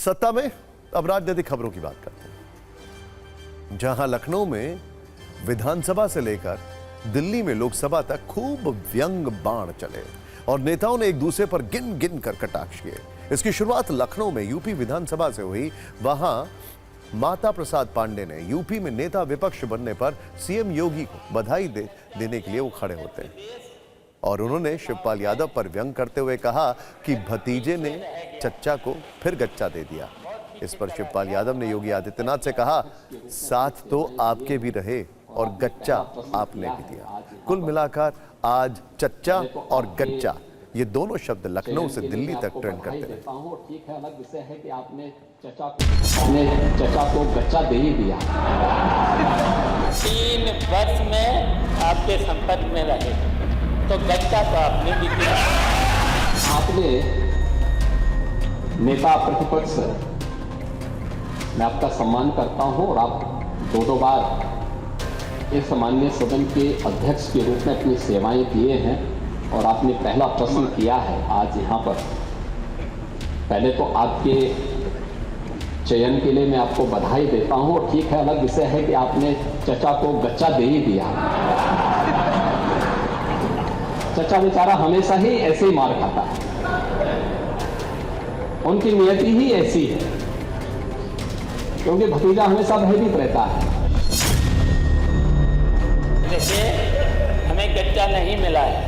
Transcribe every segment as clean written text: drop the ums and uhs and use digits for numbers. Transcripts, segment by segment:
सत्ता में अब राजनीतिक खबरों की बात करते हैं, जहां लखनऊ में विधानसभा से लेकर दिल्ली में लोकसभा तक खूब व्यंग बाण चले और नेताओं ने एक दूसरे पर गिन गिन कर कटाक्ष किए। इसकी शुरुआत लखनऊ में यूपी विधानसभा से हुई। वहां माता प्रसाद पांडे ने यूपी में नेता विपक्ष बनने पर सीएम योगी को बधाई देने के लिए वो खड़े होते हैं और उन्होंने शिवपाल यादव पर व्यंग करते हुए कहा कि भतीजे ने चच्चा को फिर गच्चा दे दिया। इस पर शिवपाल यादव ने योगी आदित्यनाथ से कहा, साथ तो आपके भी रहे और गच्चा आपने भी दिया। कुल मिलाकर आज चच्चा और गच्चा ये दोनों शब्द लखनऊ से दिल्ली तक ट्रेंड करते रहे। ठीक है, अलग विषय है कि आपने चचा को गच्चा दे ही दिया। 3 वर्ष में आपके संपर्क में रहे तो गच्चा तो आपने भी दिया। आपने नेता प्रतिपक्ष, मैं आपका सम्मान करता हूं और आप दो बार इस सामान्य सदन के अध्यक्ष के रूप में अपनी सेवाएं दिए हैं और आपने पहला प्रश्न किया है आज यहाँ पर। पहले तो आपके चयन के लिए मैं आपको बधाई देता हूं और ठीक है, अलग विषय है कि आपने चचा को गच्चा दे ही दिया। चचा बेचारा हमेशा ही ऐसे ही मार खाता है, उनकी नियति ही ऐसी है, क्योंकि भतीजा हमेशा भयभीत रहता है। देखिए, हमें गच्चा नहीं मिला है।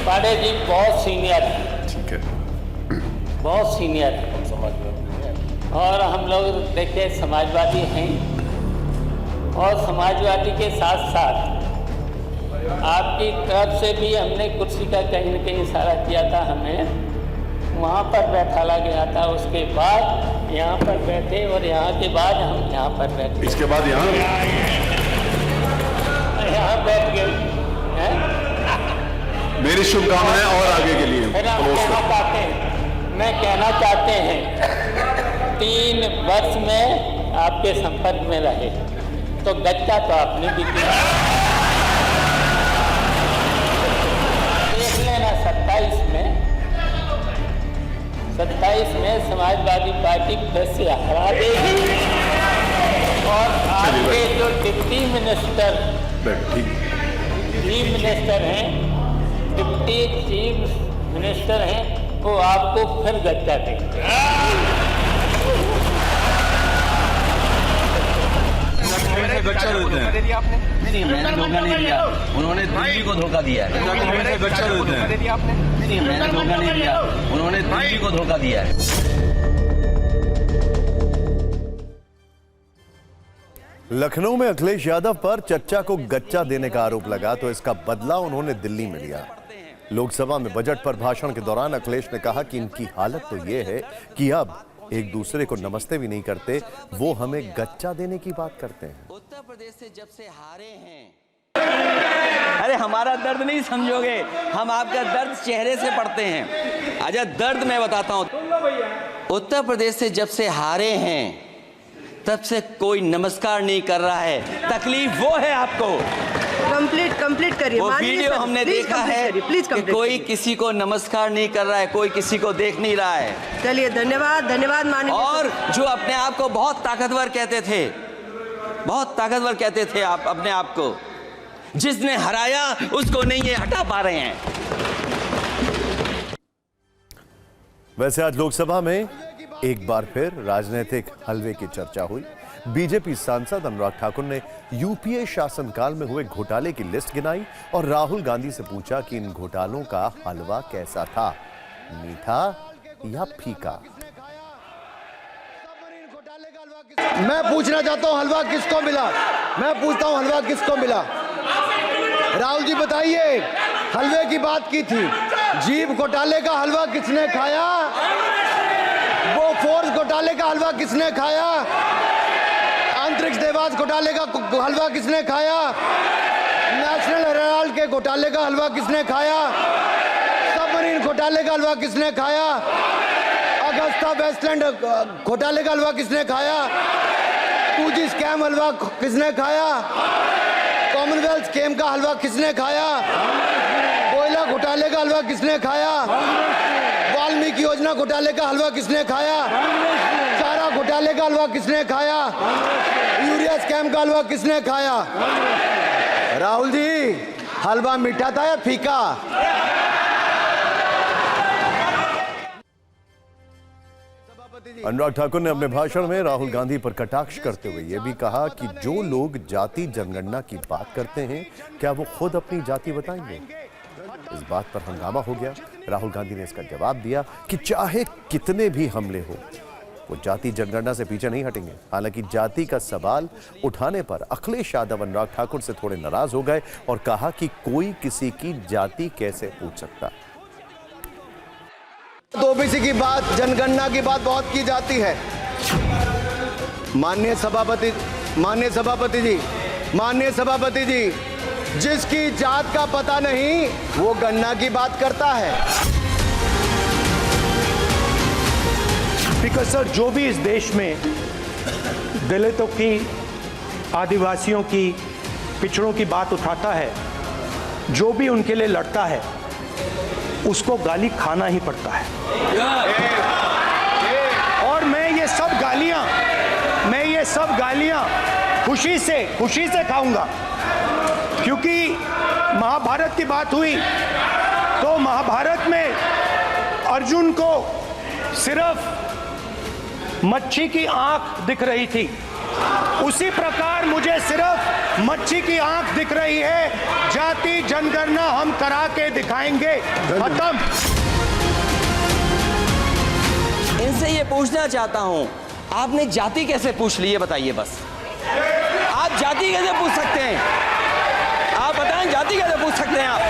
पांडे जी बहुत सीनियर है, ठीक है, बहुत सीनियर है और हम लोग देखिए समाजवादी हैं और समाजवादी के साथ साथ आपकी तरफ से भी हमने कुर्सी का कहीं न कहीं इशारा किया था, हमें वहाँ पर बैठाला गया था। उसके बाद यहाँ पर बैठे और यहाँ के बाद हम यहाँ पर बैठे, इसके बाद यहाँ बैठ गए। मेरी शुभकामनाएं और आगे के लिए। मैं कहना चाहते हैं 3 वर्ष में आपके संपर्क में रहे तो गच्चा तो आपने भी दिया। देख लेना 27 में समाजवादी पार्टी फिर से हरा देगी और आपके जो डिप्टी मिनिस्टर चीफ मिनिस्टर हैं वो आपको फिर गच्चा देंगे। गच्चा देते हैं? नहीं, मैंने धोखा नहीं दिया, उन्होंने दिल्ली को धोखा दिया है। गच्चा देते हैं? नहीं, मैंने धोखा नहीं दिया, उन्होंने दिल्ली को धोखा दिया है। लखनऊ में अखिलेश यादव पर चच्चा को गच्चा देने का आरोप लगा तो इसका बदला उन्होंने दिल्ली में लिया। लोकसभा में बजट पर भाषण के दौरान अखिलेश ने कहा कि इनकी हालत तो ये है कि अब एक दूसरे को नमस्ते भी नहीं करते, वो हमें गच्चा देने की बात करते हैं। उत्तर प्रदेश से जब से हारे हैं, अरे हमारा दर्द नहीं समझोगे, हम आपका दर्द चेहरे से पढ़ते हैं। अच्छा, दर्द मैं बताता हूं। उत्तर प्रदेश से जब से हारे हैं तब से कोई नमस्कार नहीं कर रहा है। तकलीफ वो है आपको। कंप्लीट करिए। वो वीडियो हमने देखा है कि कोई किसी को नमस्कार नहीं कर रहा है, कोई किसी को देख नहीं रहा है। चलिए, धन्यवाद माननीय। और जो अपने आप को बहुत ताकतवर कहते थे, बहुत ताकतवर कहते थे आप अपने आप को, जिसने हराया उसको नहीं ये हटा पा रहे हैं। वैसे आज लोकसभा में एक बार फिर राजनीतिक हलवे की चर्चा हुई। बीजेपी सांसद अनुराग ठाकुर ने यूपीए शासनकाल में हुए घोटाले की लिस्ट गिनाई और राहुल गांधी से पूछा कि इन घोटालों का हलवा कैसा था, मीठा या फीका। मैं पूछना चाहता हूं, हलवा किसको मिला? मैं पूछता हूं, हलवा किसको मिला? राहुल जी बताइए, हलवे की बात की थी, जीप घोटाले का हलवा किसने खाया? वो फोर्स घोटाले का हलवा किसने खाया? अंतरिक्ष देवास घोटाले का हलवा किसने खाया? नेशनल हेराल्ड के घोटाले का हलवा किसने खाया? सबमरीन घोटाले का हलवा किसने खाया? अगस्ता वेस्टलैंड घोटाले का हलवा किसने खाया? 2G स्कैम हलवा किसने खाया? कॉमनवेल्थ स्कीम का हलवा किसने खाया? कोयला घोटाले का हलवा किसने खाया? योजना घोटाले का हलवा किसने खाया? चारा घोटाले का हलवा किसने खाया? यूरिया स्कैम का हलवा किसने खाया? राहुल जी, हलवा मीठा था या फीका? अनुराग ठाकुर ने अपने भाषण में राहुल गांधी पर कटाक्ष करते हुए यह भी कहा कि जो लोग जाति जनगणना की बात करते हैं, क्या वो खुद अपनी जाति बताएंगे? इस बात पर हंगामा हो गया। राहुल गांधी ने इसका जवाब दिया कि चाहे कितने भी हमले हो, वो जाति जनगणना से पीछे नहीं हटेंगे। हालांकि जाति का सवाल उठाने पर अखिलेश यादव अनुराग ठाकुर से थोड़े नाराज हो गए और कहा कि कोई किसी की जाति कैसे पूछ सकता। तो ओबीसी की बात, जनगणना की बात बहुत की जाती है। माननीय सभापति जी, जिसकी जात का पता नहीं वो गणना की बात करता है। स्पीकर सर, जो भी इस देश में दलितों की, आदिवासियों की, पिछड़ों की बात उठाता है, जो भी उनके लिए लड़ता है, उसको गाली खाना ही पड़ता है। और मैं ये सब गालियां खुशी से खाऊंगा, क्योंकि महाभारत की बात हुई तो महाभारत में अर्जुन को सिर्फ मच्छी की आंख दिख रही थी, उसी प्रकार मुझे सिर्फ मच्छी की आंख दिख रही है। जाति जनगणना हम करा के दिखाएंगे। खत्म। इनसे ये पूछना चाहता हूं, आपने जाति कैसे पूछ ली, ये बताइए बस। आप जाति कैसे पूछ सकते हैं? आप बताएं, जाति कैसे पूछ सकते हैं आप?